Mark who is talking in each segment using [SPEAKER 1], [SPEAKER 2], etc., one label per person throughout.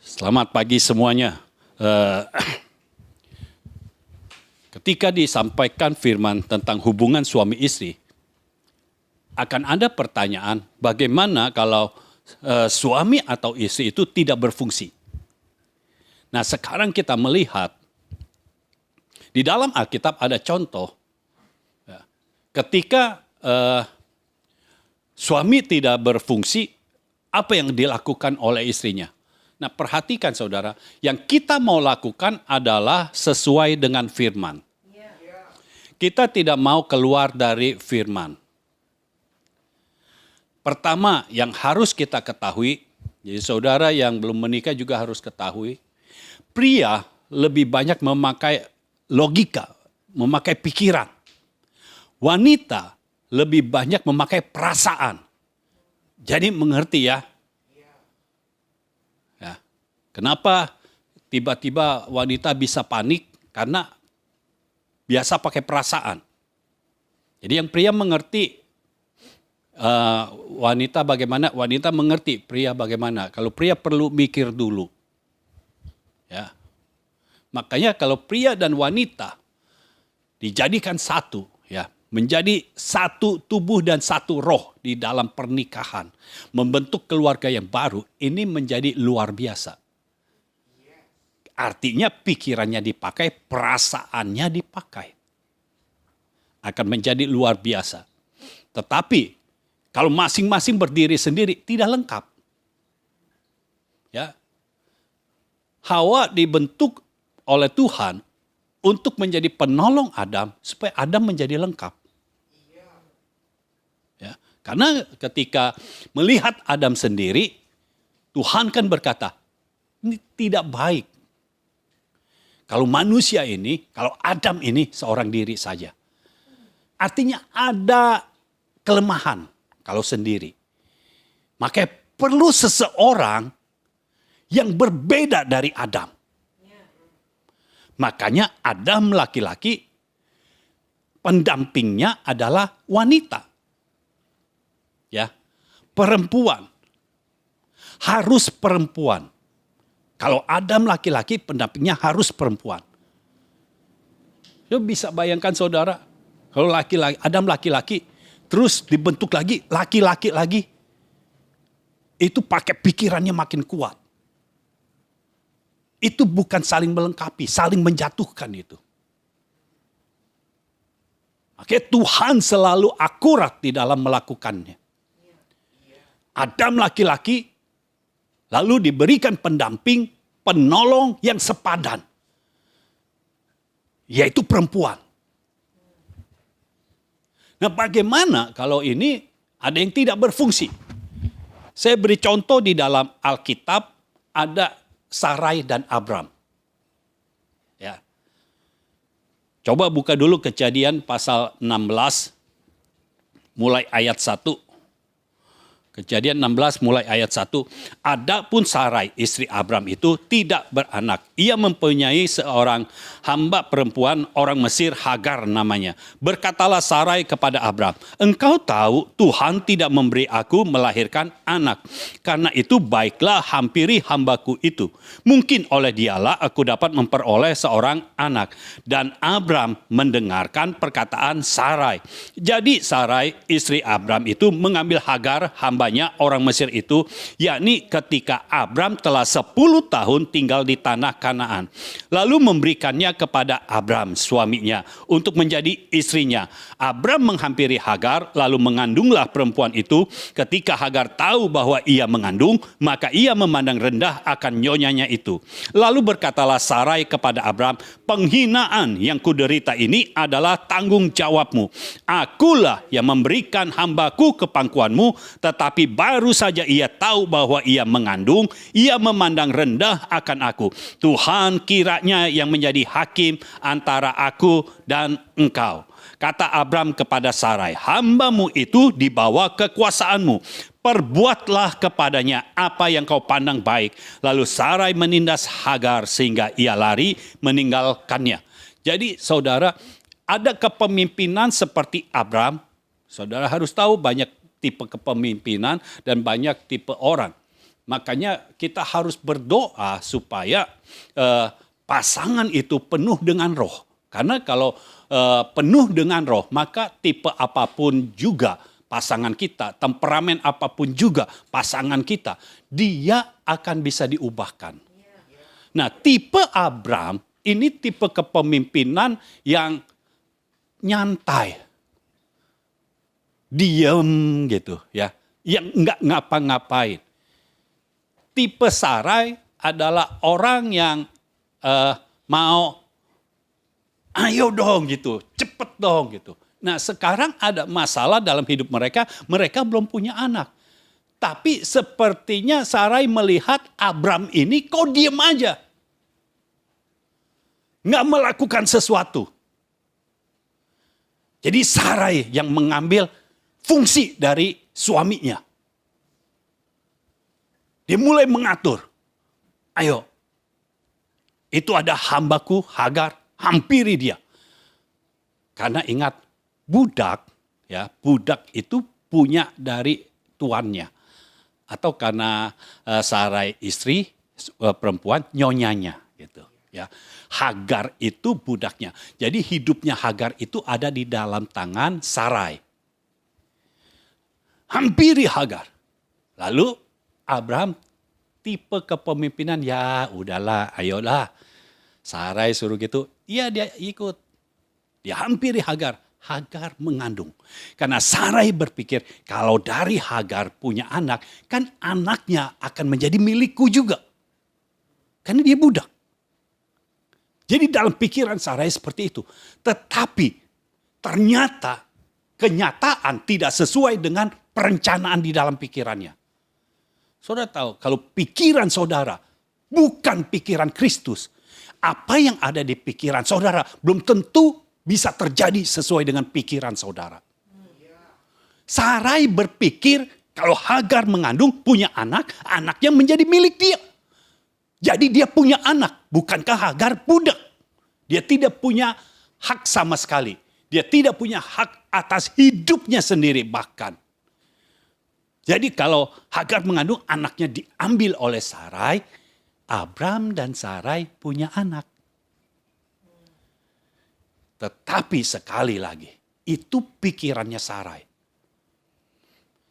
[SPEAKER 1] Selamat pagi semuanya. Ketika disampaikan firman tentang hubungan suami istri, akan ada pertanyaan bagaimana kalau suami atau istri itu tidak berfungsi. Nah, sekarang kita melihat di dalam Alkitab ada contoh ketika suami tidak berfungsi, apa yang dilakukan oleh istrinya. Nah, perhatikan saudara, yang kita mau lakukan adalah sesuai dengan firman. Kita tidak mau keluar dari firman. Pertama, yang harus kita ketahui, jadi saudara yang belum menikah juga harus ketahui, pria lebih banyak memakai logika, memakai pikiran. Wanita lebih banyak memakai perasaan. Jadi mengerti ya. Kenapa tiba-tiba wanita bisa panik? Karena biasa pakai perasaan. Jadi yang pria mengerti wanita bagaimana, wanita mengerti pria bagaimana. Kalau pria perlu mikir dulu. Ya. Makanya kalau pria dan wanita dijadikan satu, ya, menjadi satu tubuh dan satu roh di dalam pernikahan, membentuk keluarga yang baru, ini menjadi luar biasa. Artinya pikirannya dipakai, perasaannya dipakai. Akan menjadi luar biasa. Tetapi kalau masing-masing berdiri sendiri tidak lengkap. Ya. Hawa dibentuk oleh Tuhan untuk menjadi penolong Adam supaya Adam menjadi lengkap. Ya. Karena ketika melihat Adam sendiri, Tuhan kan berkata, ini tidak baik. Kalau manusia ini, kalau Adam ini seorang diri saja. Artinya ada kelemahan kalau sendiri. Maka perlu seseorang yang berbeda dari Adam. Makanya Adam laki-laki, pendampingnya adalah wanita. Ya, perempuan. Harus perempuan. Kalau Adam laki-laki, pendampingnya harus perempuan. Lo bisa bayangkan saudara, kalau laki-laki, Adam laki-laki, terus dibentuk lagi, laki-laki lagi. Itu pakai pikirannya makin kuat. Itu bukan saling melengkapi, saling menjatuhkan itu. Makanya Tuhan selalu akurat di dalam melakukannya. Adam laki-laki, lalu diberikan pendamping, penolong yang sepadan. Yaitu perempuan. Nah, bagaimana kalau ini ada yang tidak berfungsi? Saya beri contoh di dalam Alkitab, ada Sarai dan Abram. Ya. Coba buka dulu Kejadian pasal 16, mulai ayat 1. Kejadian 16 mulai ayat 1. Adapun Sarai istri Abram itu tidak beranak. Ia mempunyai seorang hamba perempuan orang Mesir, Hagar namanya. Berkatalah Sarai kepada Abram, engkau tahu Tuhan tidak memberi aku melahirkan anak. Karena itu baiklah hampiri hambaku itu. Mungkin oleh dialah aku dapat memperoleh seorang anak. Dan Abram mendengarkan perkataan Sarai. Jadi Sarai istri Abram itu mengambil Hagar hambanya orang Mesir itu, yakni ketika Abram telah 10 tahun tinggal di tanah Kanaan. Lalu memberikannya kepada Abram suaminya untuk menjadi istrinya. Abram menghampiri Hagar, lalu mengandunglah perempuan itu. Ketika Hagar tahu bahwa ia mengandung, maka ia memandang rendah akan nyonyanya itu. Lalu berkatalah Sarai kepada Abram, penghinaan yang kuderita ini adalah tanggung jawabmu. Akulah yang memberikan hambaku ke pangkuanmu, tetapi baru saja ia tahu bahwa ia mengandung, ia memandang rendah akan aku. Tuhan kiranya yang menjadi hakim antara aku dan engkau. Kata Abram kepada Sarai, hambamu itu dibawa kekuasaanmu. Perbuatlah kepadanya apa yang kau pandang baik. Lalu Sarai menindas Hagar sehingga ia lari meninggalkannya. Jadi saudara, ada kepemimpinan seperti Abram. Saudara harus tahu banyak tipe kepemimpinan dan banyak tipe orang. Makanya kita harus berdoa supaya pasangan itu penuh dengan roh. Karena kalau penuh dengan roh, maka tipe apapun juga pasangan kita, temperamen apapun juga pasangan kita, dia akan bisa diubahkan. Nah, tipe Abram ini tipe kepemimpinan yang nyantai, diem gitu ya, yang nggak ngapa-ngapain. Tipe Sarai adalah orang yang mau ayo dong gitu, cepet dong gitu. Nah sekarang ada masalah dalam hidup mereka, mereka belum punya anak. Tapi sepertinya Sarai melihat Abram ini kok diem aja. Nggak melakukan sesuatu. Jadi Sarai yang mengambil fungsi dari suaminya. Dia mulai mengatur. Ayo, itu ada hambaku Hagar, hampiri dia. Karena ingat, budak itu punya dari tuannya. Atau karena Sarai istri perempuan nyonyanya gitu ya. Hagar itu budaknya. Jadi hidupnya Hagar itu ada di dalam tangan Sarai. Hampiri Hagar. Lalu Abraham tipe kepemimpinan, ya udahlah, ayolah. Sarai suruh gitu, iya dia ikut. Dia hampiri Hagar. Hagar mengandung. Karena Sarai berpikir, kalau dari Hagar punya anak, kan anaknya akan menjadi milikku juga. Karena dia budak. Jadi dalam pikiran Sarai seperti itu. Tetapi ternyata kenyataan tidak sesuai dengan perencanaan di dalam pikirannya. Saudara tahu, kalau pikiran saudara bukan pikiran Kristus, apa yang ada di pikiran saudara belum tentu bisa terjadi sesuai dengan pikiran saudara. Sarai berpikir kalau Hagar mengandung, punya anak, anaknya menjadi milik dia. Jadi dia punya anak, bukankah Hagar budak? Dia tidak punya hak sama sekali. Dia tidak punya hak atas hidupnya sendiri bahkan. Jadi kalau Hagar mengandung, anaknya diambil oleh Sarai, Abram dan Sarai punya anak. Tetapi sekali lagi, itu pikirannya Sarai.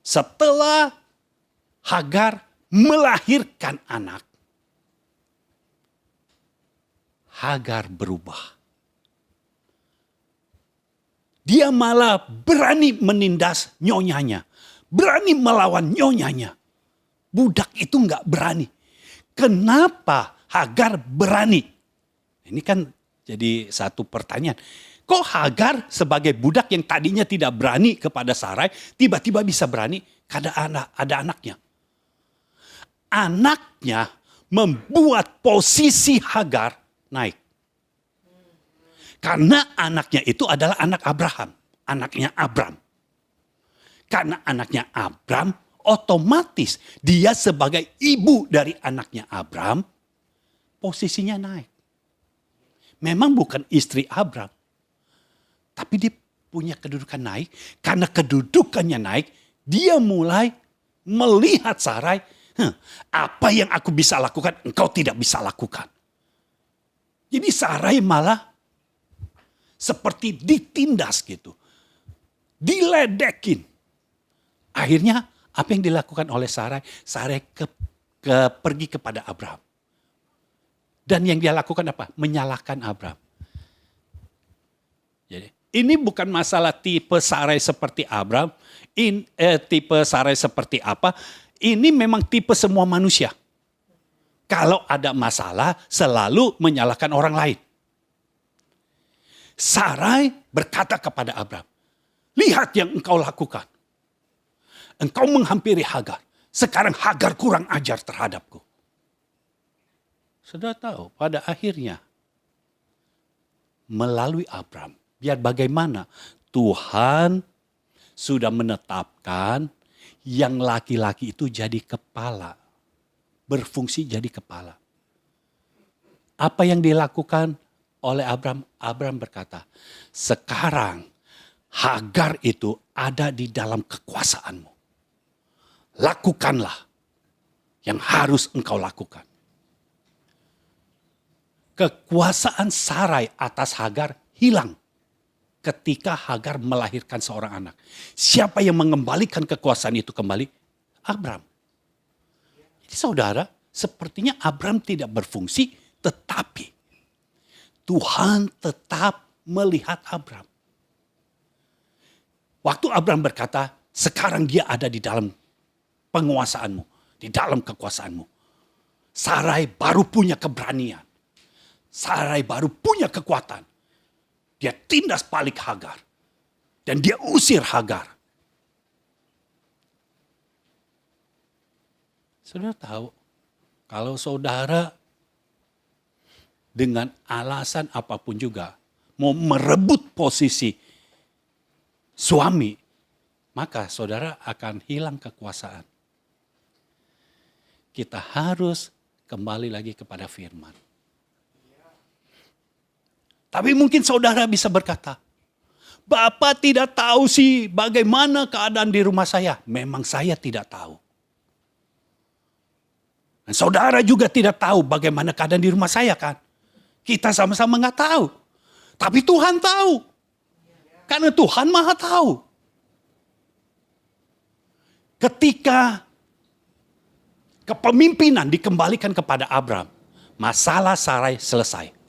[SPEAKER 1] Setelah Hagar melahirkan anak, Hagar berubah. Dia malah berani menindas nyonyanya. Berani melawan nyonyanya. Budak itu nggak berani. Kenapa Hagar berani? Ini kan jadi satu pertanyaan. Kok Hagar sebagai budak yang tadinya tidak berani kepada Sarai, tiba-tiba bisa berani karena ada anaknya. Anaknya membuat posisi Hagar naik. Karena anaknya itu adalah anak Abraham, anaknya Abram. Karena anaknya Abram, otomatis dia sebagai ibu dari anaknya Abram, posisinya naik. Memang bukan istri Abram, tapi dia punya kedudukan naik. Karena kedudukannya naik, dia mulai melihat Sarai, apa yang aku bisa lakukan, engkau tidak bisa lakukan. Jadi Sarai malah seperti ditindas gitu, diledekin. Akhirnya apa yang dilakukan oleh Sarai? Sarai pergi kepada Abraham. Dan yang dia lakukan apa? Menyalahkan Abraham. Jadi ini bukan masalah tipe Sarai seperti Abraham, tipe Sarai seperti apa. Ini memang tipe semua manusia. Kalau ada masalah selalu menyalahkan orang lain. Sarai berkata kepada Abraham, lihat yang engkau lakukan. Engkau menghampiri Hagar. Sekarang Hagar kurang ajar terhadapku. Sudah tahu pada akhirnya melalui Abraham, biar bagaimana Tuhan sudah menetapkan yang laki-laki itu jadi kepala. Berfungsi jadi kepala. Apa yang dilakukan oleh Abraham? Abraham berkata, sekarang Hagar itu ada di dalam kekuasaanmu. Lakukanlah. yang harus engkau lakukan. Kekuasaan Sarai atas Hagar hilang ketika Hagar melahirkan seorang anak. Siapa yang mengembalikan kekuasaan itu kembali? Abram. Jadi saudara, sepertinya Abram tidak berfungsi, tetapi Tuhan tetap melihat Abram. Waktu Abram berkata, sekarang dia ada di dalam penguasaanmu, di dalam kekuasaanmu. Sarai baru punya keberanian. Sarai baru punya kekuatan. Dia tindas balik Hagar. Dan dia usir Hagar. Saudara tahu, kalau saudara dengan alasan apapun juga mau merebut posisi suami, maka saudara akan hilang kekuasaan. Kita harus kembali lagi kepada firman. Tapi mungkin saudara bisa berkata, Bapak tidak tahu sih bagaimana keadaan di rumah saya. Memang saya tidak tahu. Dan saudara juga tidak tahu bagaimana keadaan di rumah saya kan. Kita sama-sama nggak tahu. Tapi Tuhan tahu. Karena Tuhan Maha tahu. Ketika kepemimpinan dikembalikan kepada Abram, masalah Sarai selesai.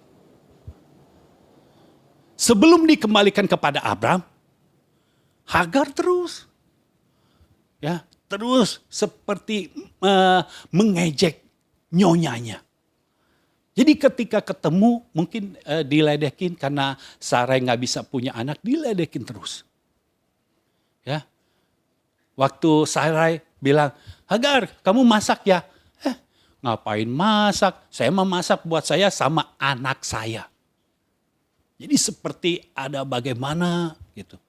[SPEAKER 1] Sebelum dikembalikan kepada Abram, Hagar terus seperti mengejek nyonyanya. Jadi ketika ketemu mungkin diledekin karena Sarai nggak bisa punya anak, diledekin terus. Ya, waktu Sarai bilang, Hagar kamu masak ya? Ngapain masak? Saya mau masak buat saya sama anak saya. Jadi seperti ada bagaimana gitu.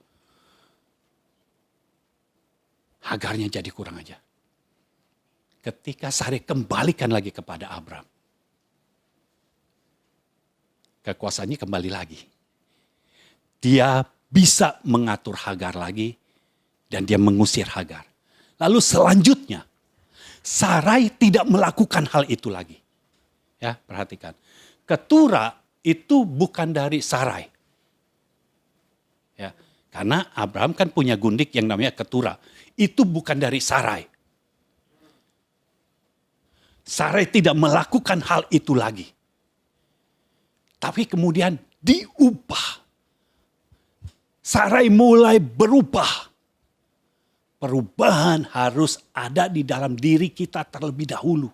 [SPEAKER 1] Hagarnya jadi kurang aja. Ketika Sarai kembalikan lagi kepada Abram. Kekuasaannya kembali lagi. Dia bisa mengatur Hagar lagi. Dan dia mengusir Hagar. Lalu selanjutnya. Sarai tidak melakukan hal itu lagi. Ya, perhatikan. Keturah itu bukan dari Sarai. Ya, karena Abraham kan punya gundik yang namanya keturah. Itu bukan dari Sarai. Sarai tidak melakukan hal itu lagi. Tapi kemudian diubah. Sarai mulai berubah. Perubahan harus ada di dalam diri kita terlebih dahulu.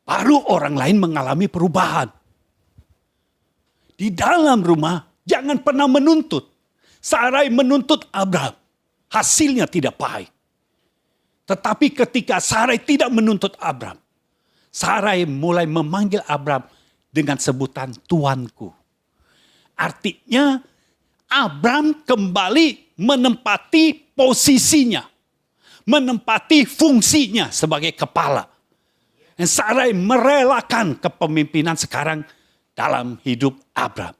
[SPEAKER 1] Baru orang lain mengalami perubahan. Di dalam rumah jangan pernah menuntut. Sarai menuntut Abraham. Hasilnya tidak baik. Tetapi ketika Sarai tidak menuntut Abraham. Sarai mulai memanggil Abraham dengan sebutan tuanku. Artinya Abraham kembali menempati posisinya. Menempati fungsinya sebagai kepala. Dan Sarai merelakan kepemimpinan sekarang dalam hidup Abraham.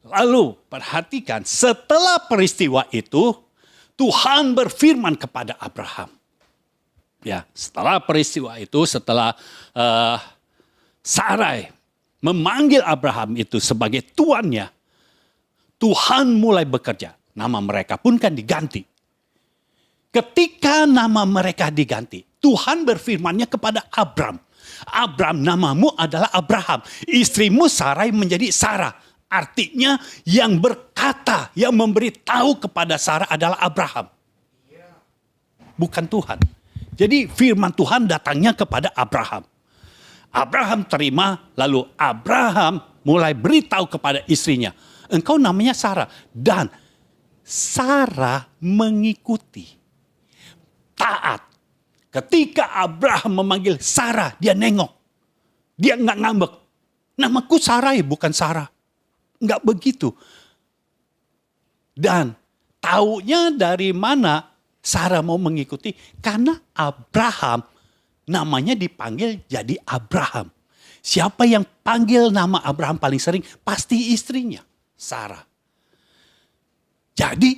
[SPEAKER 1] Lalu perhatikan, setelah peristiwa itu Tuhan berfirman kepada Abraham. Ya, setelah peristiwa itu, setelah Sarai memanggil Abraham itu sebagai tuannya, Tuhan mulai bekerja. Nama mereka pun kan diganti. Ketika nama mereka diganti, Tuhan berfirmannya kepada Abram. Abram, namamu adalah Abraham. Istrimu Sarai menjadi Sarah. Artinya yang berkata, yang memberitahu kepada Sarah adalah Abraham. Bukan Tuhan. Jadi firman Tuhan datangnya kepada Abraham. Abraham terima, lalu Abraham mulai beritahu kepada istrinya. Engkau namanya Sarah. Dan Sarah mengikuti. Taat. Ketika Abraham memanggil Sarah, dia nengok. Dia nggak ngambek. Namaku Sarai, bukan Sarah. Nggak begitu. Dan taunya dari mana Sarah mau mengikuti? Karena Abraham namanya dipanggil jadi Abraham. Siapa yang panggil nama Abraham paling sering? Pasti istrinya, Sarah. Jadi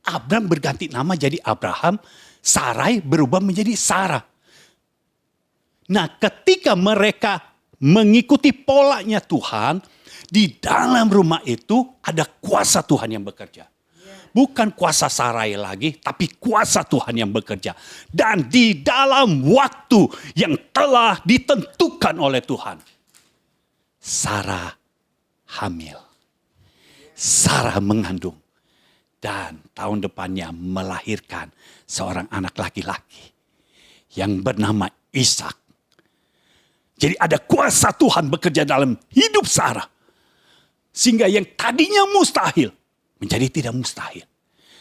[SPEAKER 1] Abraham berganti nama jadi Abraham. Sarai berubah menjadi Sarah. Nah, ketika mereka mengikuti polanya Tuhan, di dalam rumah itu ada kuasa Tuhan yang bekerja. Bukan kuasa Sarai lagi, tapi kuasa Tuhan yang bekerja. Dan di dalam waktu yang telah ditentukan oleh Tuhan, Sarah hamil. Sarah mengandung. Dan tahun depannya melahirkan seorang anak laki-laki yang bernama Ishak. Jadi ada kuasa Tuhan bekerja dalam hidup Sarah. Sehingga yang tadinya mustahil menjadi tidak mustahil.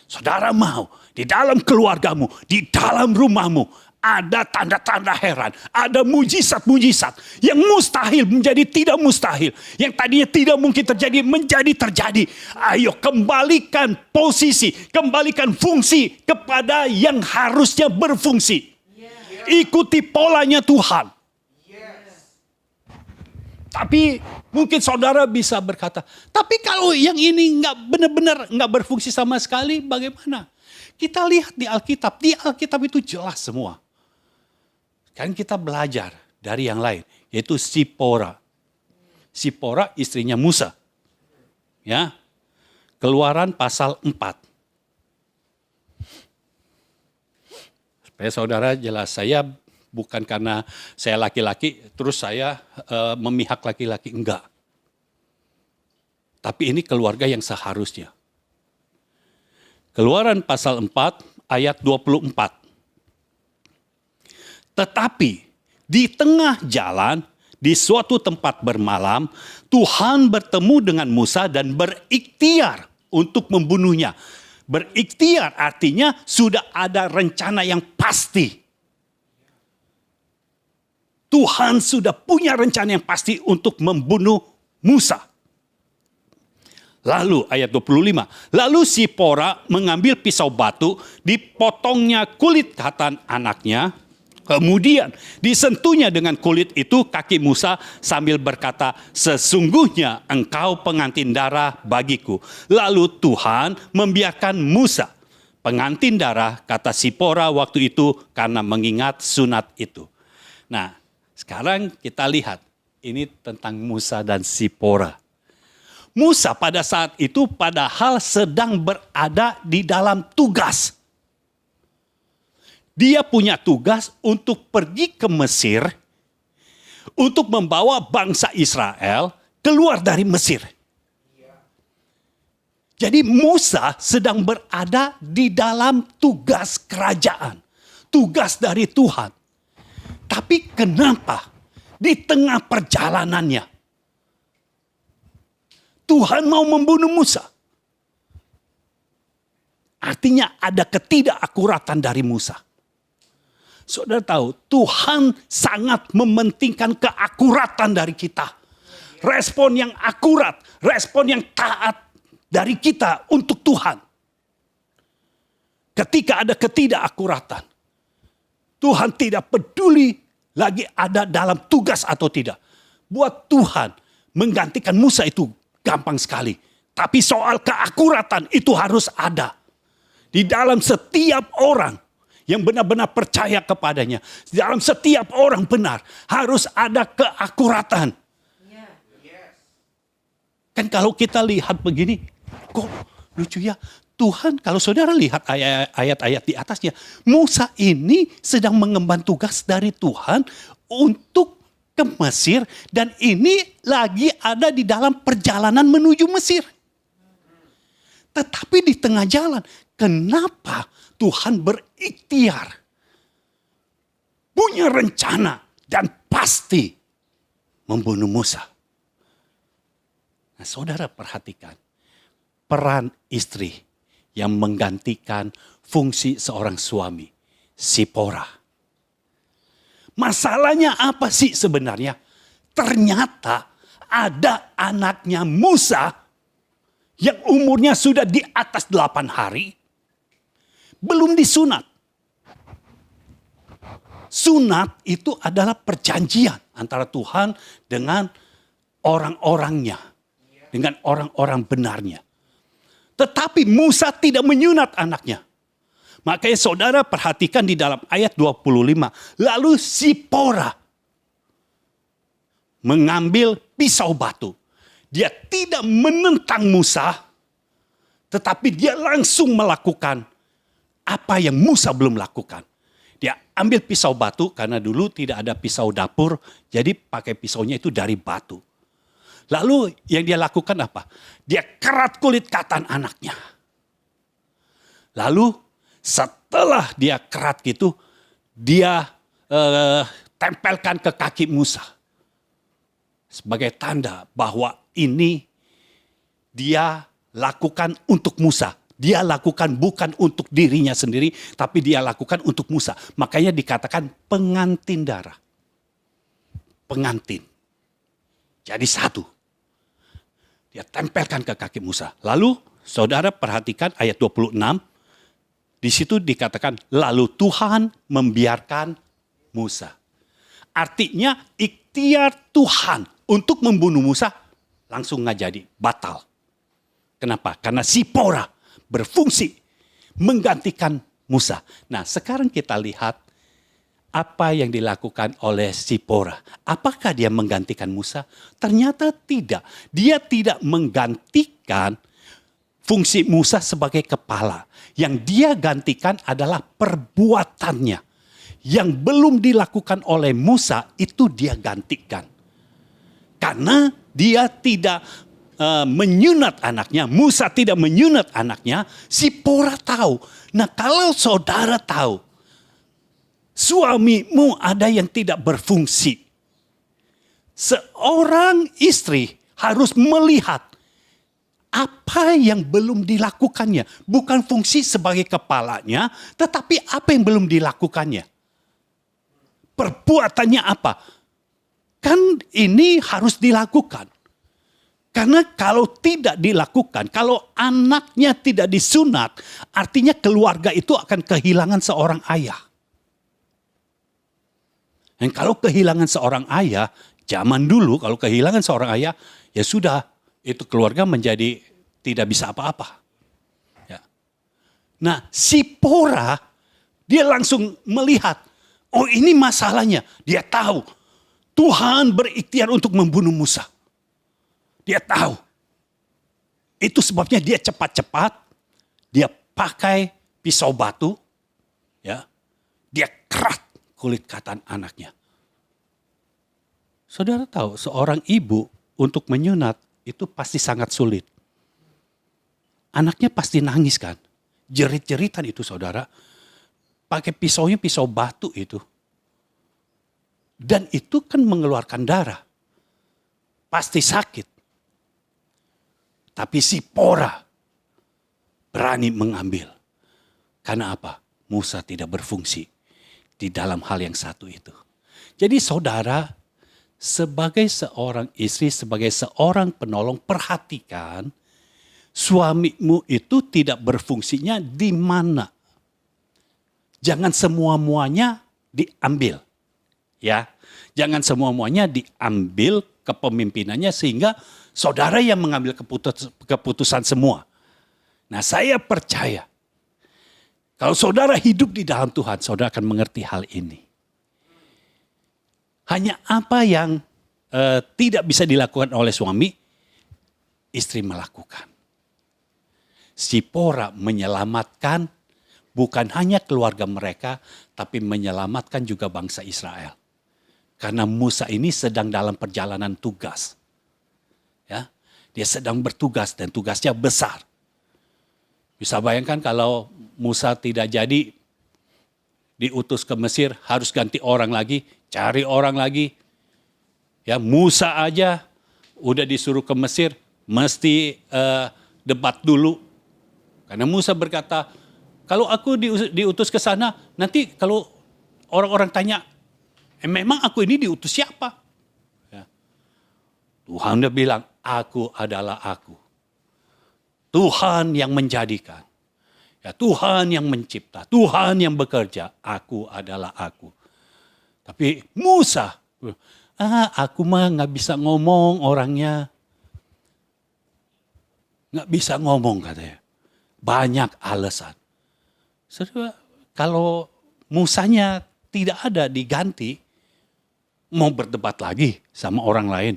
[SPEAKER 1] Saudara mau di dalam keluargamu, di dalam rumahmu ada tanda-tanda heran, ada mujizat-mujizat yang mustahil menjadi tidak mustahil, yang tadinya tidak mungkin terjadi menjadi terjadi. Ayo kembalikan posisi, kembalikan fungsi kepada yang harusnya berfungsi. Ikuti polanya Tuhan. Tapi mungkin saudara bisa berkata, tapi kalau yang ini nggak benar-benar nggak berfungsi sama sekali, bagaimana? Kita lihat di Alkitab itu jelas semua. Kan kita belajar dari yang lain, yaitu Sipora. Sipora istrinya Musa. Ya. Keluaran pasal 4. Supaya saudara jelas, saya bukan karena saya laki-laki, terus saya memihak laki-laki. Enggak. Tapi ini keluarga yang seharusnya. Keluaran pasal 4 ayat 24. Tetapi di tengah jalan, di suatu tempat bermalam, Tuhan bertemu dengan Musa dan berikhtiar untuk membunuhnya. Berikhtiar artinya sudah ada rencana yang pasti. Tuhan sudah punya rencana yang pasti untuk membunuh Musa. Lalu ayat 25. Lalu Sipora mengambil pisau batu, dipotongnya kulit katan anaknya. Kemudian disentuhnya dengan kulit itu kaki Musa sambil berkata, sesungguhnya engkau pengantin darah bagiku. Lalu Tuhan membiarkan Musa pengantin darah, kata Sipora waktu itu, karena mengingat sunat itu. Nah, sekarang kita lihat ini tentang Musa dan Sipora. Musa pada saat itu padahal sedang berada di dalam tugas. Dia punya tugas untuk pergi ke Mesir, untuk membawa bangsa Israel keluar dari Mesir. Jadi Musa sedang berada di dalam tugas kerajaan, tugas dari Tuhan. Tapi kenapa di tengah perjalanannya Tuhan mau membunuh Musa? Artinya ada ketidakakuratan dari Musa. Saudara tahu, Tuhan sangat mementingkan keakuratan dari kita. Respon yang akurat, respon yang taat dari kita untuk Tuhan. Ketika ada ketidakakuratan, Tuhan tidak peduli lagi ada dalam tugas atau tidak. Buat Tuhan menggantikan Musa itu gampang sekali. Tapi soal keakuratan itu harus ada. Di dalam setiap orang yang benar-benar percaya kepadanya. Dalam setiap orang benar harus ada keakuratan. Kan kalau kita lihat begini, kok lucu ya. Tuhan, kalau saudara lihat ayat-ayat di atasnya, Musa ini sedang mengemban tugas dari Tuhan untuk ke Mesir, dan ini lagi ada di dalam perjalanan menuju Mesir. Tetapi di tengah jalan, kenapa Tuhan berikhtiar, punya rencana dan pasti membunuh Musa? Nah, saudara perhatikan peran istri yang menggantikan fungsi seorang suami, Sipora. Masalahnya apa sih sebenarnya? Ternyata ada anaknya Musa yang umurnya sudah di atas 8 hari, belum disunat. Sunat itu adalah perjanjian antara Tuhan dengan orang-orangnya, dengan orang-orang benarnya. Tetapi Musa tidak menyunat anaknya. Makanya saudara perhatikan di dalam ayat 25. Lalu Sipora mengambil pisau batu. Dia tidak menentang Musa, tetapi dia langsung melakukan apa yang Musa belum lakukan. Dia ambil pisau batu, karena dulu tidak ada pisau dapur, jadi pakai pisaunya itu dari batu. Lalu yang dia lakukan apa? Dia kerat kulit katan anaknya. Lalu setelah dia kerat gitu, dia tempelkan ke kaki Musa. Sebagai tanda bahwa ini dia lakukan untuk Musa. Dia lakukan bukan untuk dirinya sendiri, tapi dia lakukan untuk Musa. Makanya dikatakan pengantin darah. Pengantin. Jadi satu. Dia tempelkan ke kaki Musa. Lalu saudara perhatikan ayat 26. Di situ dikatakan, lalu Tuhan membiarkan Musa. Artinya ikhtiar Tuhan untuk membunuh Musa langsung nggak jadi, batal. Kenapa? Karena Sipora berfungsi menggantikan Musa. Nah, sekarang kita lihat apa yang dilakukan oleh Sipora. Apakah dia menggantikan Musa? Ternyata tidak. Dia tidak menggantikan fungsi Musa sebagai kepala. Yang dia gantikan adalah perbuatannya. Yang belum dilakukan oleh Musa itu dia gantikan. Karena dia tidak menyunat anaknya, Musa tidak menyunat anaknya, Sipora tahu. Nah, kalau saudara tahu, suamimu ada yang tidak berfungsi. Seorang istri harus melihat apa yang belum dilakukannya. Bukan fungsi sebagai kepalanya, tetapi apa yang belum dilakukannya. Perbuatannya apa? Kan ini harus dilakukan. Karena kalau tidak dilakukan, kalau anaknya tidak disunat, artinya keluarga itu akan kehilangan seorang ayah. Dan kalau kehilangan seorang ayah, zaman dulu kalau kehilangan seorang ayah, ya sudah, itu keluarga menjadi tidak bisa apa-apa. Ya. Nah, Sipora, dia langsung melihat, oh ini masalahnya. Dia tahu, Tuhan berikhtiar untuk membunuh Musa. Dia tahu. Itu sebabnya dia cepat-cepat, dia pakai pisau batu, ya, dia kerat kulit katan anaknya. Saudara tahu, seorang ibu untuk menyunat itu pasti sangat sulit. Anaknya pasti nangis kan, jerit-jeritan itu saudara. Pakai pisaunya pisau batu itu. Dan itu kan mengeluarkan darah. Pasti sakit. Tapi Sipora berani mengambil. Karena apa? Musa tidak berfungsi di dalam hal yang satu itu. Jadi saudara, sebagai seorang istri, sebagai seorang penolong, perhatikan suamimu itu tidak berfungsinya di mana. Jangan semua-muanya diambil. Ya, jangan semua-muanya diambil kepemimpinannya sehingga saudara yang mengambil keputusan semua. Nah, saya percaya kalau saudara hidup di dalam Tuhan, saudara akan mengerti hal ini. Hanya apa yang tidak bisa dilakukan oleh suami, istri melakukan. Sipora menyelamatkan bukan hanya keluarga mereka, tapi menyelamatkan juga bangsa Israel. Karena Musa ini sedang dalam perjalanan tugas. Ya, dia sedang bertugas dan tugasnya besar. Bisa bayangkan kalau Musa tidak jadi diutus ke Mesir, harus ganti orang lagi, cari orang lagi. Ya, Musa aja udah disuruh ke Mesir, mesti debat dulu. Karena Musa berkata, kalau aku diutus ke sana, nanti kalau orang-orang tanya, memang aku ini diutus siapa? Ya. Tuhan udah bilang, aku adalah aku. Tuhan yang menjadikan. Ya, Tuhan yang mencipta, Tuhan yang bekerja, aku adalah aku. Tapi Musa, aku mah gak bisa ngomong orangnya. Gak bisa ngomong katanya. Banyak alasan. Saudara, kalau Musanya tidak ada diganti, mau berdebat lagi sama orang lain?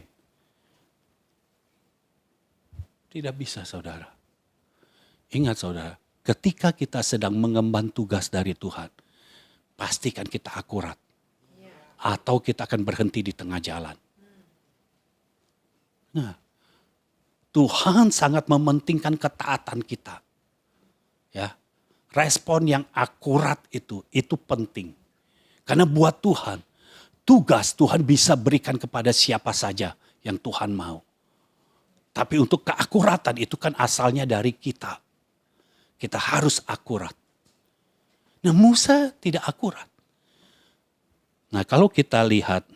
[SPEAKER 1] Tidak bisa, saudara. Ingat, saudara, ketika kita sedang mengemban tugas dari Tuhan, pastikan kita akurat. Atau kita akan berhenti di tengah jalan. Nah, Tuhan sangat mementingkan ketaatan kita. Ya, respon yang akurat itu penting. Karena buat Tuhan, tugas Tuhan bisa berikan kepada siapa saja yang Tuhan mau. Tapi untuk keakuratan itu kan asalnya dari kita. Kita harus akurat. Nah, Musa tidak akurat. Nah, kalau kita lihat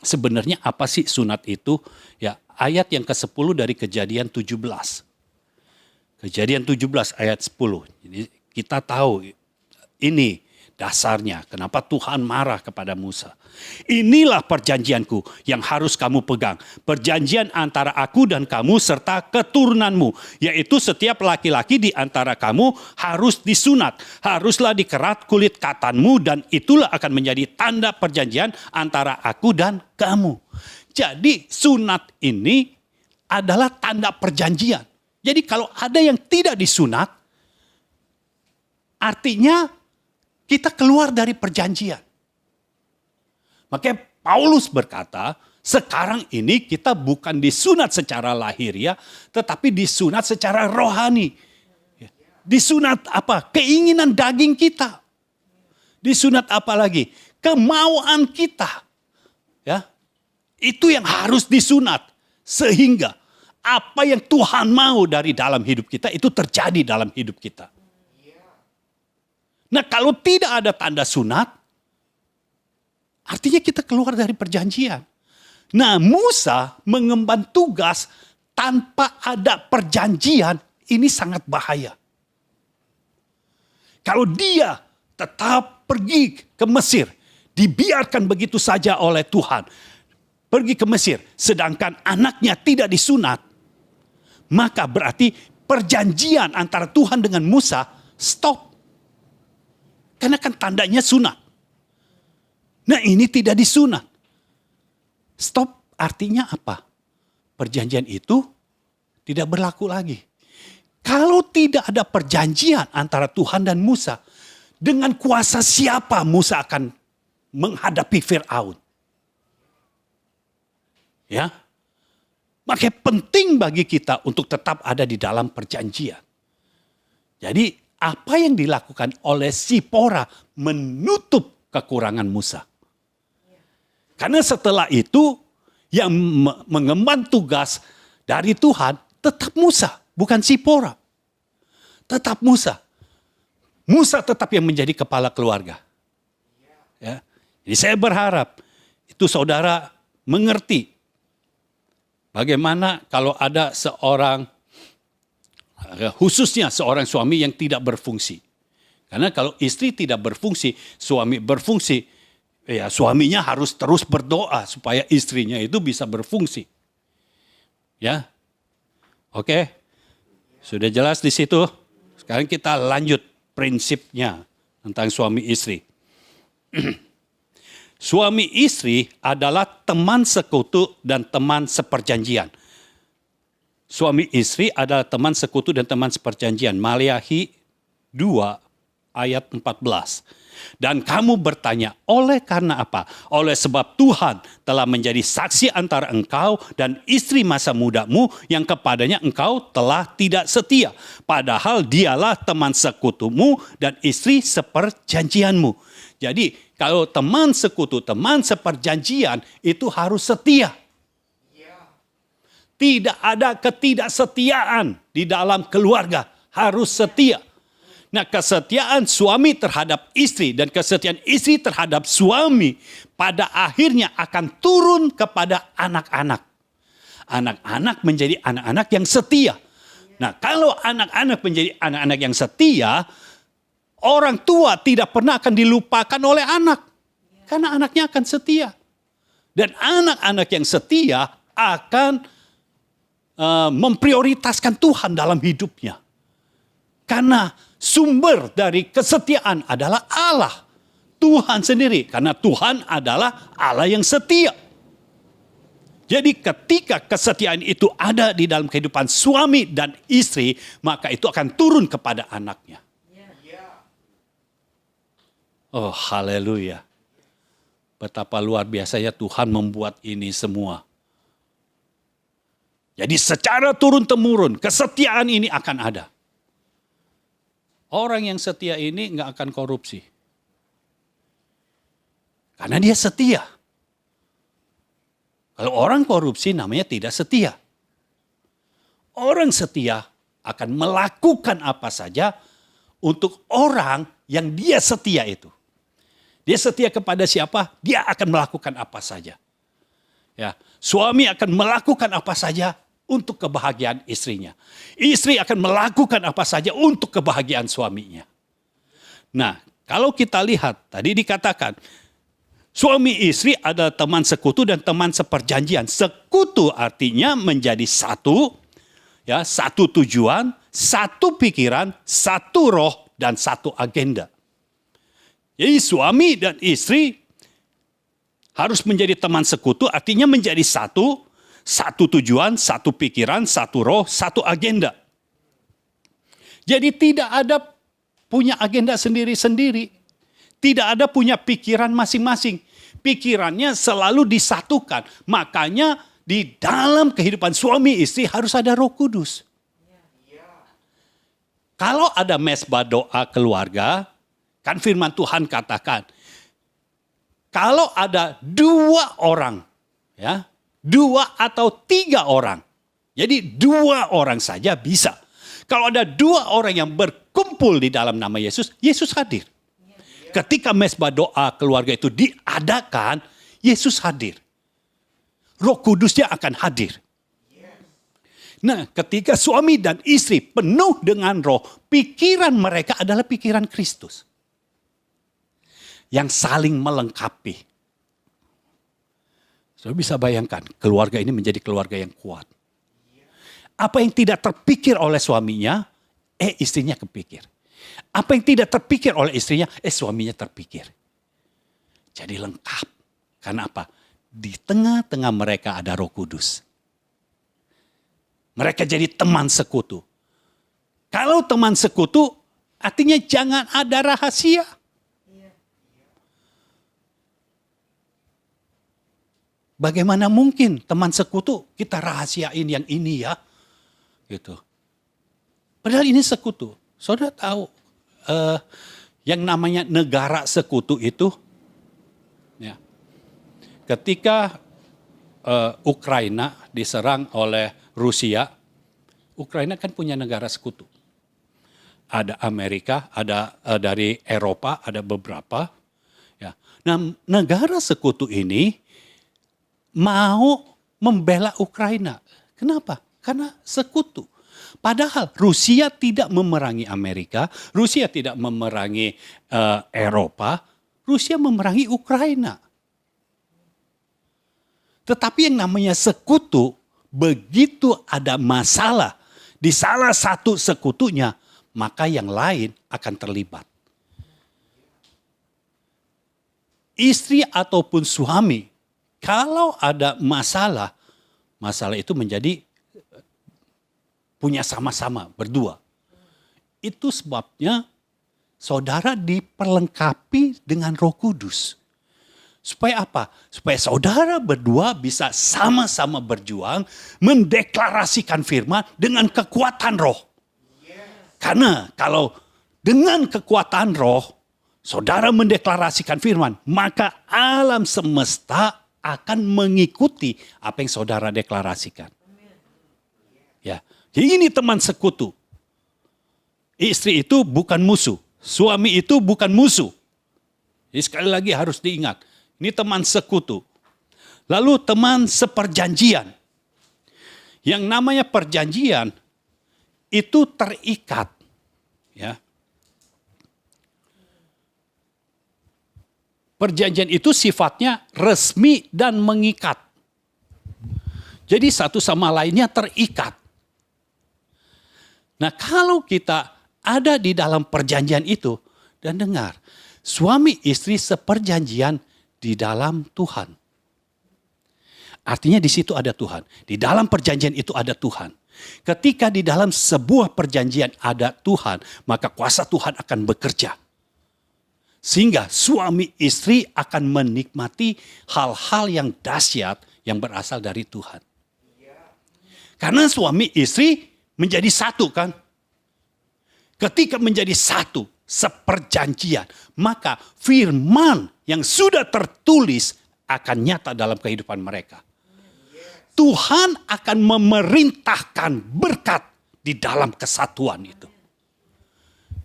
[SPEAKER 1] sebenarnya apa sih sunat itu? Ya, ayat yang ke-10 dari Kejadian 17. Kejadian 17 ayat 10. Jadi kita tahu ini dasarnya kenapa Tuhan marah kepada Musa. Inilah perjanjianku yang harus kamu pegang. Perjanjian antara aku dan kamu serta keturunanmu. Yaitu setiap laki-laki di antara kamu harus disunat. Haruslah dikerat kulit katanmu dan itulah akan menjadi tanda perjanjian antara aku dan kamu. Jadi sunat ini adalah tanda perjanjian. Jadi kalau ada yang tidak disunat, artinya kita keluar dari perjanjian. Makanya Paulus berkata, sekarang ini kita bukan disunat secara lahiriah, tetapi disunat secara rohani. Disunat apa? Keinginan daging kita. Disunat apa lagi? Kemauan kita. Ya, itu yang harus disunat. Sehingga apa yang Tuhan mau dari dalam hidup kita, itu terjadi dalam hidup kita. Nah, kalau tidak ada tanda sunat, artinya kita keluar dari perjanjian. Nah, Musa mengemban tugas tanpa ada perjanjian, ini sangat bahaya. Kalau dia tetap pergi ke Mesir, dibiarkan begitu saja oleh Tuhan, pergi ke Mesir, sedangkan anaknya tidak disunat, maka berarti perjanjian antara Tuhan dengan Musa stop. Karena kan tandanya sunat. Nah, ini tidak disunat. Stop artinya apa? Perjanjian itu tidak berlaku lagi. Kalau tidak ada perjanjian antara Tuhan dan Musa, dengan kuasa siapa Musa akan menghadapi Firaun? Ya. Makanya penting bagi kita untuk tetap ada di dalam perjanjian. Jadi apa yang dilakukan oleh Sipora menutup kekurangan Musa. Karena setelah itu yang mengemban tugas dari Tuhan tetap Musa, bukan Sipora. Tetap Musa. Musa tetap yang menjadi kepala keluarga. Ya. Jadi saya berharap itu saudara mengerti bagaimana kalau ada seorang, khususnya seorang suami yang tidak berfungsi. Karena kalau istri tidak berfungsi, suami berfungsi, ya suaminya harus terus berdoa supaya istrinya itu bisa berfungsi. Ya, oke, sudah jelas di situ. Sekarang kita lanjut prinsipnya tentang suami istri. Suami istri adalah teman sekutu dan teman seperjanjian. Suami istri adalah teman sekutu dan teman seperjanjian. Maleakhi 2 ayat 14. Dan kamu bertanya, oleh karena apa? Oleh sebab Tuhan telah menjadi saksi antara engkau dan istri masa mudamu yang kepadanya engkau telah tidak setia. Padahal dialah teman sekutumu dan istri seperjanjianmu. Jadi kalau teman sekutu, teman seperjanjian itu harus setia. Tidak ada ketidaksetiaan di dalam keluarga, harus setia. Nah, kesetiaan suami terhadap istri dan kesetiaan istri terhadap suami pada akhirnya akan turun kepada anak-anak. Anak-anak menjadi anak-anak yang setia. Nah, kalau anak-anak menjadi anak-anak yang setia, orang tua tidak pernah akan dilupakan oleh anak. Karena anaknya akan setia. Dan anak-anak yang setia akan memprioritaskan Tuhan dalam hidupnya. Karena sumber dari kesetiaan adalah Allah. Tuhan sendiri. Karena Tuhan adalah Allah yang setia. Jadi ketika kesetiaan itu ada di dalam kehidupan suami dan istri, maka itu akan turun kepada anaknya. Oh, haleluya. Betapa luar biasanya Tuhan membuat ini semua. Jadi secara turun-temurun kesetiaan ini akan ada. Orang yang setia ini nggak akan korupsi. Karena dia setia. Kalau orang korupsi namanya tidak setia. Orang setia akan melakukan apa saja untuk orang yang dia setia itu. Dia setia kepada siapa? Dia akan melakukan apa saja. Ya, suami akan melakukan apa saja untuk kebahagiaan istrinya. Istri akan melakukan apa saja untuk kebahagiaan suaminya. Nah, kalau kita lihat tadi dikatakan suami istri adalah teman sekutu dan teman seperjanjian. Sekutu artinya menjadi satu, ya, satu tujuan, satu pikiran, satu roh dan satu agenda. Jadi suami dan istri harus menjadi teman sekutu, artinya menjadi satu tujuan, satu pikiran, satu roh, satu agenda. Jadi tidak ada punya agenda sendiri-sendiri. Tidak ada punya pikiran masing-masing. Pikirannya selalu disatukan. Makanya di dalam kehidupan suami istri harus ada Roh Kudus. Kalau ada mesbah doa keluarga, kan firman Tuhan katakan, kalau ada 2 orang, ya, 2 atau 3 orang. Jadi 2 orang saja bisa. Kalau ada 2 orang yang berkumpul di dalam nama Yesus, Yesus hadir. Ketika mesbah doa keluarga itu diadakan, Yesus hadir. Roh Kudusnya akan hadir. Nah, ketika suami dan istri penuh dengan roh, pikiran mereka adalah pikiran Kristus. Yang saling melengkapi. Saudara bisa bayangkan, keluarga ini menjadi keluarga yang kuat. Apa yang tidak terpikir oleh suaminya, istrinya kepikir. Apa yang tidak terpikir oleh istrinya, suaminya terpikir. Jadi lengkap. Karena apa? Di tengah-tengah mereka ada Roh Kudus. Mereka jadi teman sekutu. Kalau teman sekutu, artinya jangan ada rahasia. Bagaimana mungkin teman sekutu kita rahasiain yang ini ya? Gitu. Padahal ini sekutu. Saudara tahu yang namanya negara sekutu itu, ya, ketika Ukraina diserang oleh Rusia, Ukraina kan punya negara sekutu. Ada Amerika, ada dari Eropa, ada beberapa. Ya. Nah, negara sekutu ini mau membela Ukraina. Kenapa? Karena sekutu. Padahal Rusia tidak memerangi Amerika, Rusia tidak memerangi Eropa, Rusia memerangi Ukraina. Tetapi yang namanya sekutu, begitu ada masalah di salah satu sekutunya, maka yang lain akan terlibat. Istri ataupun suami, kalau ada masalah, masalah itu menjadi punya sama-sama berdua. Itu sebabnya saudara diperlengkapi dengan Roh Kudus. Supaya apa? Supaya saudara berdua bisa sama-sama berjuang, mendeklarasikan firman dengan kekuatan roh. Karena kalau dengan kekuatan roh, saudara mendeklarasikan firman, maka alam semesta akan mengikuti apa yang saudara deklarasikan. Ya, jadi ini teman sekutu. Istri itu bukan musuh, suami itu bukan musuh. Jadi sekali lagi harus diingat, ini teman sekutu. Lalu teman seperjanjian. Yang namanya perjanjian itu terikat, ya. Perjanjian itu sifatnya resmi dan mengikat. Jadi satu sama lainnya terikat. Nah, kalau kita ada di dalam perjanjian itu. Dan dengar, suami istri seperjanjian di dalam Tuhan. Artinya di situ ada Tuhan. Di dalam perjanjian itu ada Tuhan. Ketika di dalam sebuah perjanjian ada Tuhan, maka kuasa Tuhan akan bekerja. Sehingga suami istri akan menikmati hal-hal yang dahsyat yang berasal dari Tuhan. Karena suami istri menjadi satu kan. Ketika menjadi satu, seperjanjian, maka firman yang sudah tertulis akan nyata dalam kehidupan mereka. Tuhan akan memerintahkan berkat di dalam kesatuan itu.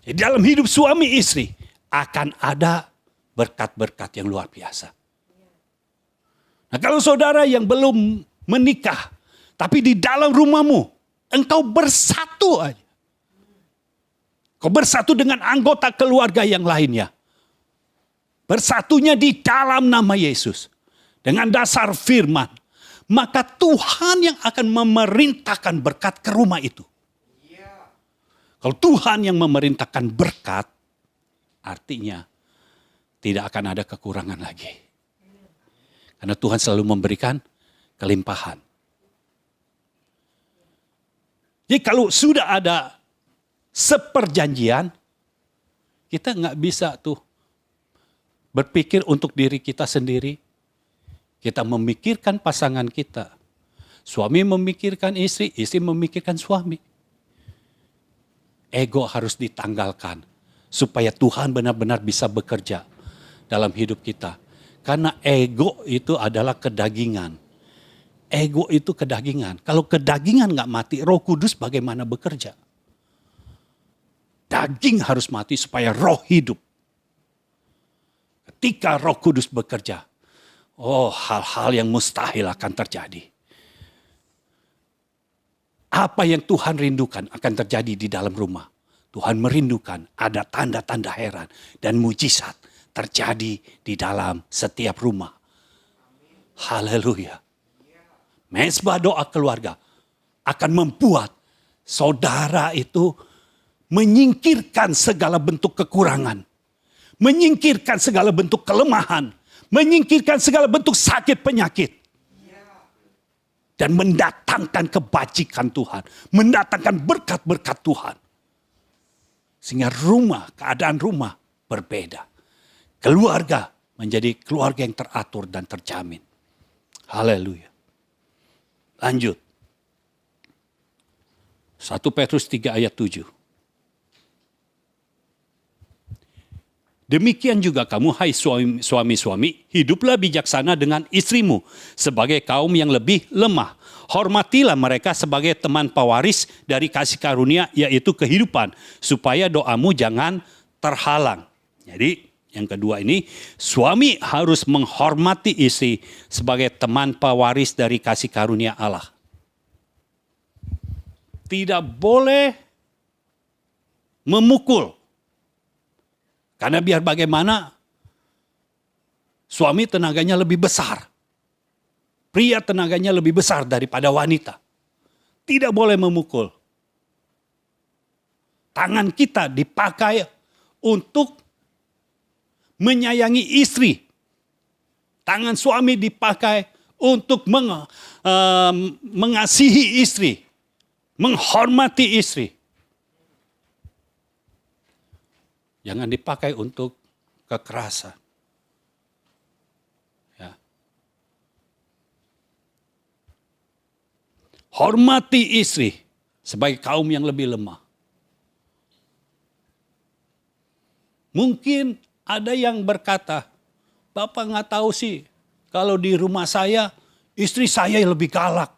[SPEAKER 1] Jadi dalam hidup suami istri akan ada berkat-berkat yang luar biasa. Nah, kalau saudara yang belum menikah, tapi di dalam rumahmu, engkau bersatu aja. Kau bersatu dengan anggota keluarga yang lainnya. Bersatunya di dalam nama Yesus. Dengan dasar firman. Maka Tuhan yang akan memerintahkan berkat ke rumah itu. Kalau Tuhan yang memerintahkan berkat, artinya tidak akan ada kekurangan lagi. Karena Tuhan selalu memberikan kelimpahan. Jadi kalau sudah ada seperjanjian, kita nggak bisa tuh berpikir untuk diri kita sendiri. Kita memikirkan pasangan kita. Suami memikirkan istri, istri memikirkan suami. Ego harus ditanggalkan supaya Tuhan benar-benar bisa bekerja dalam hidup kita. Karena ego itu adalah kedagingan. Ego itu kedagingan. Kalau kedagingan nggak mati, Roh Kudus bagaimana bekerja? Daging harus mati supaya roh hidup. Ketika Roh Kudus bekerja, hal-hal yang mustahil akan terjadi. Apa yang Tuhan rindukan akan terjadi di dalam rumah. Tuhan merindukan ada tanda-tanda heran dan mujizat terjadi di dalam setiap rumah. Haleluya. Mezbah doa keluarga akan membuat saudara itu menyingkirkan segala bentuk kekurangan. Menyingkirkan segala bentuk kelemahan. Menyingkirkan segala bentuk sakit penyakit. Dan mendatangkan kebajikan Tuhan. Mendatangkan berkat-berkat Tuhan. Sehingga keadaan rumah berbeda. Keluarga menjadi keluarga yang teratur dan terjamin. Haleluya. Lanjut. 1 Petrus 3 ayat 7. Demikian juga kamu, hai suami-suami, hiduplah bijaksana dengan istrimu sebagai kaum yang lebih lemah. Hormatilah mereka sebagai teman pewaris dari kasih karunia, yaitu kehidupan, supaya doamu jangan terhalang. Jadi yang kedua ini, suami harus menghormati istri sebagai teman pewaris dari kasih karunia Allah. Tidak boleh memukul. Karena biar bagaimana, suami tenaganya lebih besar. Pria tenaganya lebih besar daripada wanita. Tidak boleh memukul. Tangan kita dipakai untuk menyayangi istri. Tangan suami dipakai untuk mengasihi istri. Menghormati istri. Jangan dipakai untuk kekerasan. Ya. Hormati istri sebagai kaum yang lebih lemah. Mungkin ada yang berkata, Bapak nggak tahu sih, kalau di rumah saya, istri saya yang lebih galak.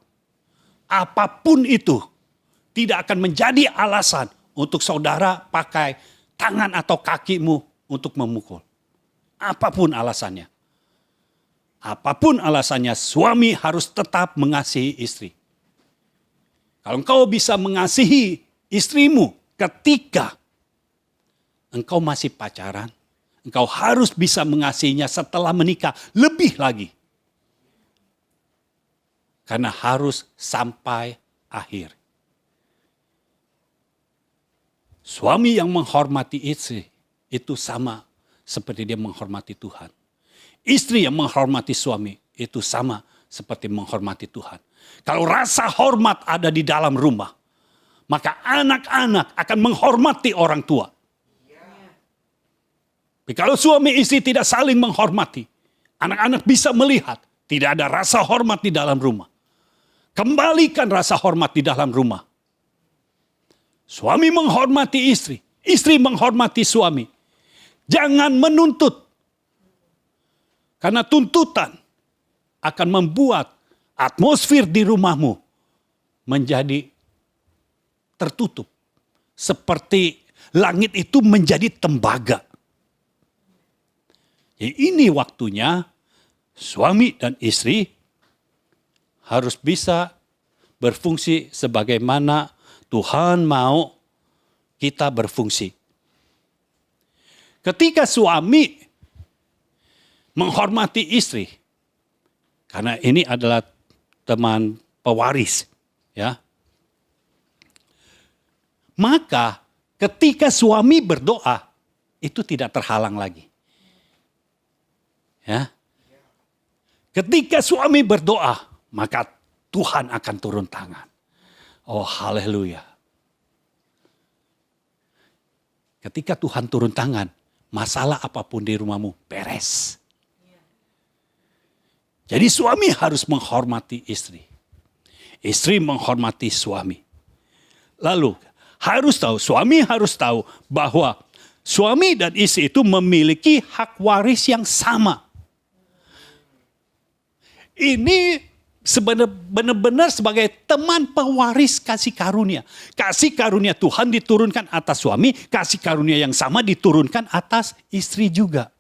[SPEAKER 1] Apapun itu, tidak akan menjadi alasan untuk saudara pakai tangan atau kakimu untuk memukul. Apapun alasannya. Apapun alasannya, suami harus tetap mengasihi istri. Kalau engkau bisa mengasihi istrimu ketika engkau masih pacaran, engkau harus bisa mengasihinya setelah menikah lebih lagi. Karena harus sampai akhir. Suami yang menghormati istri itu sama seperti dia menghormati Tuhan. Istri yang menghormati suami itu sama seperti menghormati Tuhan. Kalau rasa hormat ada di dalam rumah, maka anak-anak akan menghormati orang tua. Tapi kalau suami istri tidak saling menghormati, anak-anak bisa melihat tidak ada rasa hormat di dalam rumah. Kembalikan rasa hormat di dalam rumah. Suami menghormati istri, istri menghormati suami. Jangan menuntut. Karena tuntutan akan membuat atmosfer di rumahmu menjadi tertutup. Seperti langit itu menjadi tembaga. Ini waktunya suami dan istri harus bisa berfungsi sebagaimana Tuhan mau kita berfungsi. Ketika suami menghormati istri, karena ini adalah teman pewaris, ya. Maka ketika suami berdoa, itu tidak terhalang lagi. Ya. Ketika suami berdoa, maka Tuhan akan turun tangan. Oh, haleluya. Ketika Tuhan turun tangan, masalah apapun di rumahmu beres. Jadi suami harus menghormati istri. Istri menghormati suami. Lalu suami harus tahu bahwa suami dan istri itu memiliki hak waris yang sama. Ini benar-benar sebagai teman pewaris kasih karunia. Kasih karunia Tuhan diturunkan atas suami, kasih karunia yang sama diturunkan atas istri juga.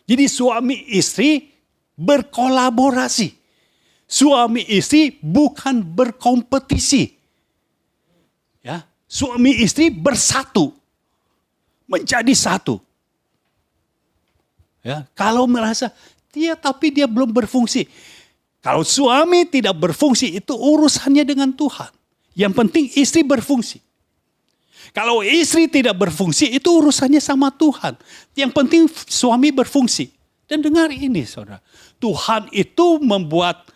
[SPEAKER 1] Jadi suami istri berkolaborasi. Suami istri bukan berkompetisi. Ya, suami istri bersatu. Menjadi satu. Ya, kalau merasa tapi dia belum berfungsi. Kalau suami tidak berfungsi itu urusannya dengan Tuhan. Yang penting istri berfungsi. Kalau istri tidak berfungsi itu urusannya sama Tuhan. Yang penting suami berfungsi. Dan dengar ini saudara. Tuhan itu membuat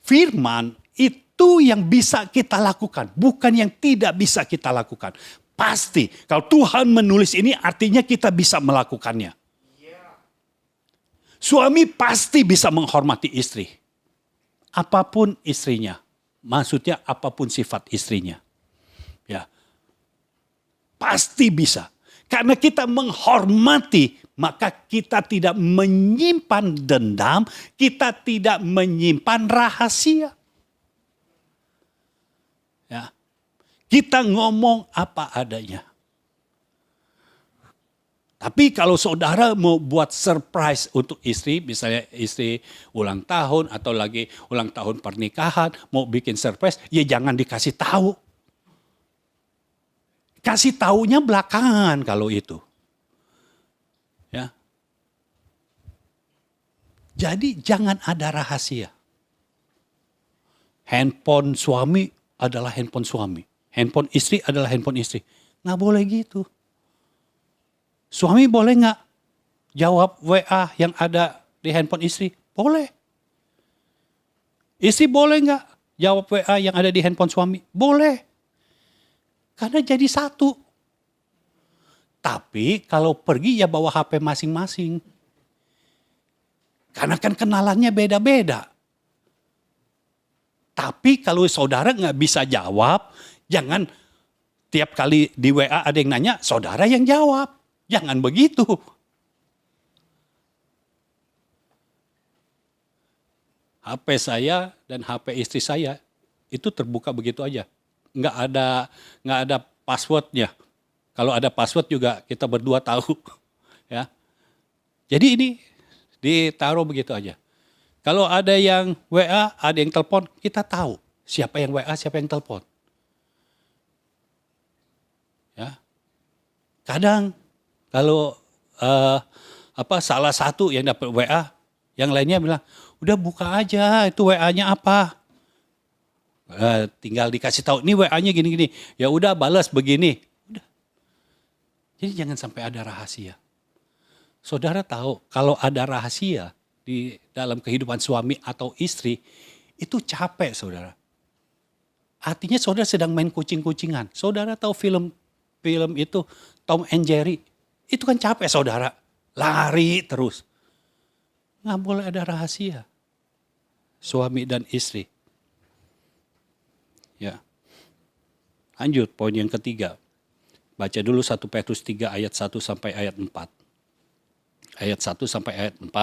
[SPEAKER 1] firman itu yang bisa kita lakukan. Bukan yang tidak bisa kita lakukan. Pasti kalau Tuhan menulis ini artinya kita bisa melakukannya. Suami pasti bisa menghormati istri. Apapun istrinya. Maksudnya apapun sifat istrinya. Ya. Pasti bisa. Karena kita menghormati, maka kita tidak menyimpan dendam, kita tidak menyimpan rahasia. Ya. Kita ngomong apa adanya. Tapi kalau saudara mau buat surprise untuk istri, misalnya istri ulang tahun atau lagi ulang tahun pernikahan, mau bikin surprise, ya jangan dikasih tahu. Kasih taunya belakangan kalau itu. Ya. Jadi jangan ada rahasia. Handphone suami adalah handphone suami. Handphone istri adalah handphone istri. Nggak boleh gitu. Suami boleh nggak jawab WA yang ada di handphone istri? Boleh. Istri boleh nggak jawab WA yang ada di handphone suami? Boleh. Karena jadi satu. Tapi kalau pergi ya bawa HP masing-masing. Karena kan kenalannya beda-beda. Tapi kalau saudara nggak bisa jawab, jangan tiap kali di WA ada yang nanya, saudara yang jawab. Jangan begitu. HP saya dan HP istri saya itu terbuka begitu aja. Nggak ada passwordnya. Kalau ada password juga kita berdua tahu. Ya. Jadi ini ditaruh begitu aja. Kalau ada yang WA, ada yang telepon, kita tahu siapa yang WA, siapa yang telepon. Ya. Kadang kalau salah satu yang dapat WA, yang lainnya bilang, udah buka aja itu WA-nya apa. Tinggal dikasih tahu, ini WA-nya gini-gini. Ya udah balas begini. Udah. Jadi jangan sampai ada rahasia. Saudara tahu kalau ada rahasia di dalam kehidupan suami atau istri, itu capek saudara. Artinya saudara sedang main kucing-kucingan. Saudara tahu film itu Tom and Jerry. Itu kan capek saudara. Lari terus. Nggak boleh ada rahasia. Suami dan istri. Ya. Lanjut poin yang ketiga. Baca dulu 1 Petrus 3 ayat 1 sampai ayat 4. Ayat 1 sampai ayat 4.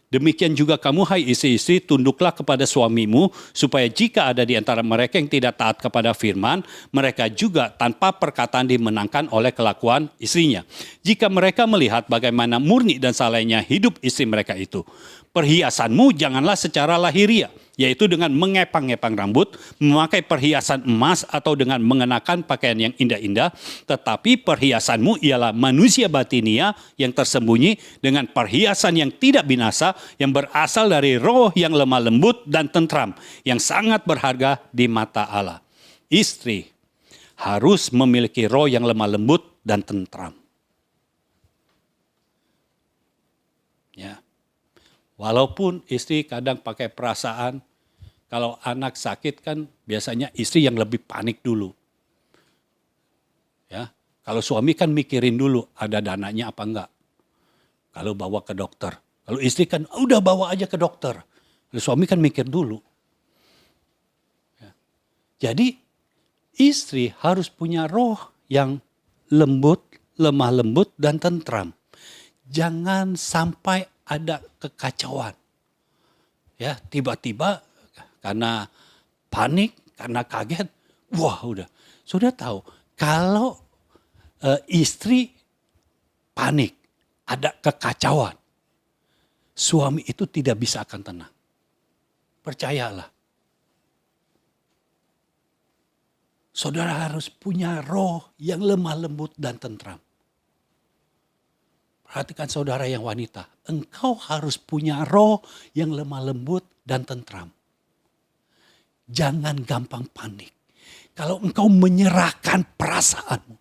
[SPEAKER 1] Demikian juga kamu hai istri-istri, tunduklah kepada suamimu, supaya jika ada di antara mereka yang tidak taat kepada firman, mereka juga tanpa perkataan dimenangkan oleh kelakuan istrinya. Jika mereka melihat bagaimana murni dan salehnya hidup istri mereka itu, perhiasanmu janganlah secara lahiriah, yaitu dengan mengepang-ngepang rambut, memakai perhiasan emas atau dengan mengenakan pakaian yang indah-indah, tetapi perhiasanmu ialah manusia batinia yang tersembunyi dengan perhiasan yang tidak binasa, yang berasal dari roh yang lemah lembut dan tentram, yang sangat berharga di mata Allah. Istri harus memiliki roh yang lemah lembut dan tentram. Ya. Walaupun istri kadang pakai perasaan, kalau anak sakit kan biasanya istri yang lebih panik dulu. Ya, kalau suami kan mikirin dulu ada dananya apa enggak. Kalau bawa ke dokter. Kalau istri kan udah bawa aja ke dokter. Kalau suami kan mikir dulu. Ya. Jadi istri harus punya roh yang lembut, lemah lembut dan tentram. Jangan sampai ada kekacauan. Ya, tiba-tiba karena panik, karena kaget, wah udah. Sudah tahu, kalau istri panik, ada kekacauan, suami itu tidak bisa akan tenang. Percayalah. Saudara harus punya roh yang lemah lembut dan tentram. Perhatikan saudara yang wanita, engkau harus punya roh yang lemah lembut dan tentram. Jangan gampang panik. Kalau engkau menyerahkan perasaanmu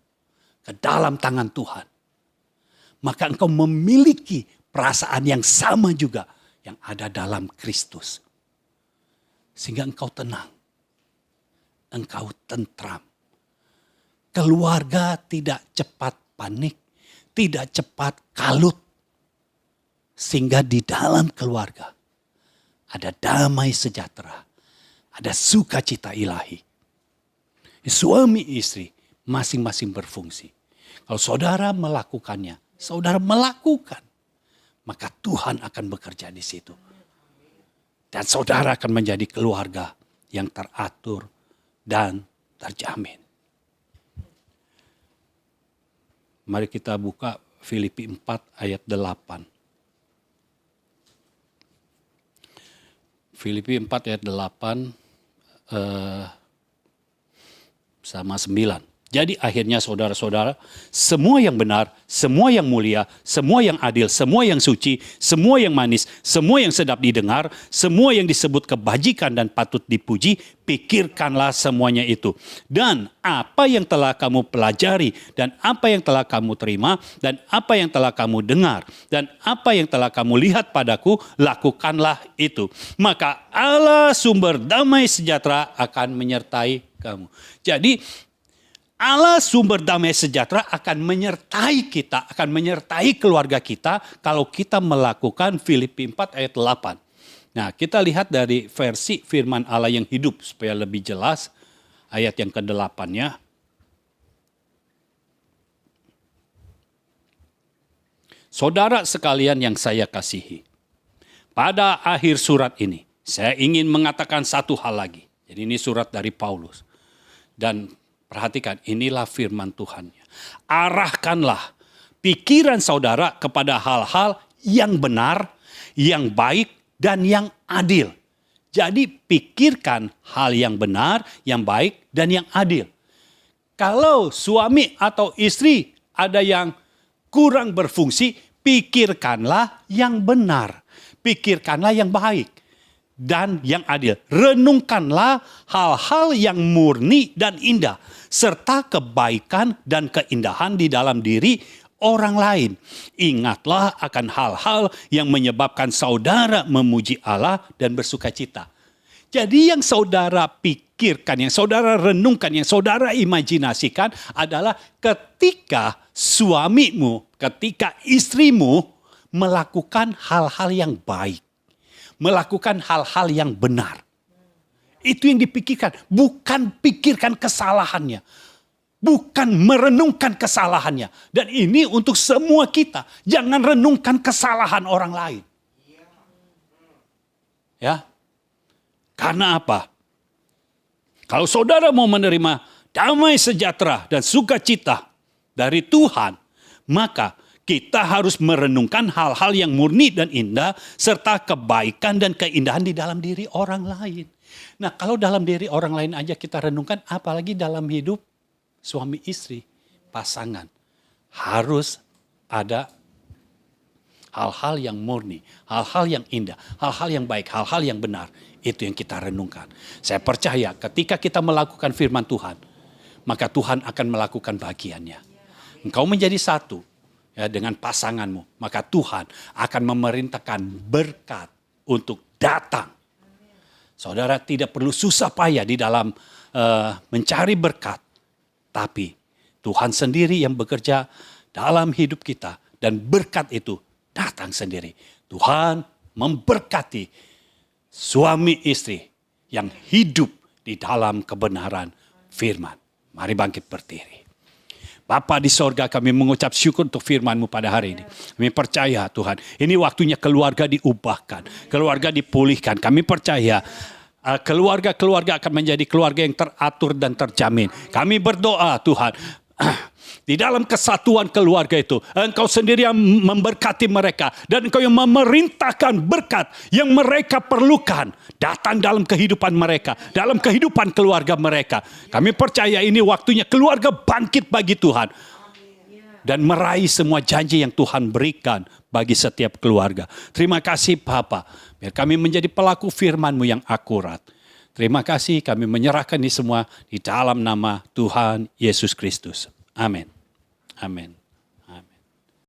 [SPEAKER 1] ke dalam tangan Tuhan, maka engkau memiliki perasaan yang sama juga yang ada dalam Kristus. Sehingga engkau tenang, engkau tentram. Keluarga tidak cepat panik, tidak cepat kalut. Sehingga di dalam keluarga ada damai sejahtera. Ada sukacita ilahi. Suami istri masing-masing berfungsi. Kalau saudara melakukannya, saudara melakukan. Maka Tuhan akan bekerja di situ. Dan saudara akan menjadi keluarga yang teratur dan terjamin. Mari kita buka Filipi 4 ayat 8. Filipi 4 ayat 8 sama 9. Jadi akhirnya saudara-saudara, semua yang benar, semua yang mulia, semua yang adil, semua yang suci, semua yang manis, semua yang sedap didengar, semua yang disebut kebajikan dan patut dipuji, pikirkanlah semuanya itu. Dan apa yang telah kamu pelajari, dan apa yang telah kamu terima, dan apa yang telah kamu dengar, dan apa yang telah kamu lihat padaku, lakukanlah itu. Maka Allah sumber damai sejahtera akan menyertai kamu. Jadi Allah sumber damai sejahtera akan menyertai kita, akan menyertai keluarga kita kalau kita melakukan Filipi 4 ayat 8. Nah, kita lihat dari versi firman Allah yang hidup supaya lebih jelas ayat yang ke-8-nya. Saudara sekalian yang saya kasihi, pada akhir surat ini saya ingin mengatakan satu hal lagi. Jadi ini surat dari Paulus. Dan perhatikan, inilah firman Tuhan. Arahkanlah pikiran saudara kepada hal-hal yang benar, yang baik, dan yang adil. Jadi pikirkan hal yang benar, yang baik, dan yang adil. Kalau suami atau istri ada yang kurang berfungsi, pikirkanlah yang benar. Pikirkanlah yang baik. dan yang adil. Renungkanlah hal-hal yang murni dan indah, serta kebaikan dan keindahan di dalam diri orang lain. Ingatlah akan hal-hal yang menyebabkan saudara memuji Allah dan bersukacita. Jadi yang saudara pikirkan, yang saudara renungkan, yang saudara imajinasikan adalah ketika suamimu, ketika istrimu melakukan hal-hal yang baik, melakukan hal-hal yang benar. Itu yang dipikirkan, bukan pikirkan kesalahannya. Bukan merenungkan kesalahannya. Dan ini untuk semua kita, jangan renungkan kesalahan orang lain. Ya. Karena apa? Kalau saudara mau menerima damai sejahtera dan sukacita dari Tuhan, maka kita harus merenungkan hal-hal yang murni dan indah, serta kebaikan dan keindahan di dalam diri orang lain. Nah, kalau dalam diri orang lain aja kita renungkan, apalagi dalam hidup suami istri, pasangan. Harus ada hal-hal yang murni, hal-hal yang indah, hal-hal yang baik, hal-hal yang benar. Itu yang kita renungkan. Saya percaya ketika kita melakukan firman Tuhan, maka Tuhan akan melakukan bagiannya. Engkau menjadi satu ya, dengan pasanganmu, maka Tuhan akan memerintahkan berkat untuk datang. Saudara tidak perlu susah payah di dalam mencari berkat, tapi Tuhan sendiri yang bekerja dalam hidup kita dan berkat itu datang sendiri. Tuhan memberkati suami istri yang hidup di dalam kebenaran firman. Mari bangkit berdiri. Bapa di sorga, kami mengucap syukur untuk firman-Mu pada hari ini. Kami percaya Tuhan, ini waktunya keluarga diubahkan, keluarga dipulihkan. Kami percaya keluarga-keluarga akan menjadi keluarga yang teratur dan terjamin. Kami berdoa Tuhan, di dalam kesatuan keluarga itu, Engkau sendiri yang memberkati mereka. Dan Engkau yang memerintahkan berkat yang mereka perlukan datang dalam kehidupan mereka, dalam kehidupan keluarga mereka. Kami percaya ini waktunya keluarga bangkit bagi Tuhan. Dan meraih semua janji yang Tuhan berikan bagi setiap keluarga. Terima kasih Bapa, biar kami menjadi pelaku firman-Mu yang akurat. Terima kasih, kami menyerahkan ini semua di dalam nama Tuhan Yesus Kristus. Amin. Amin.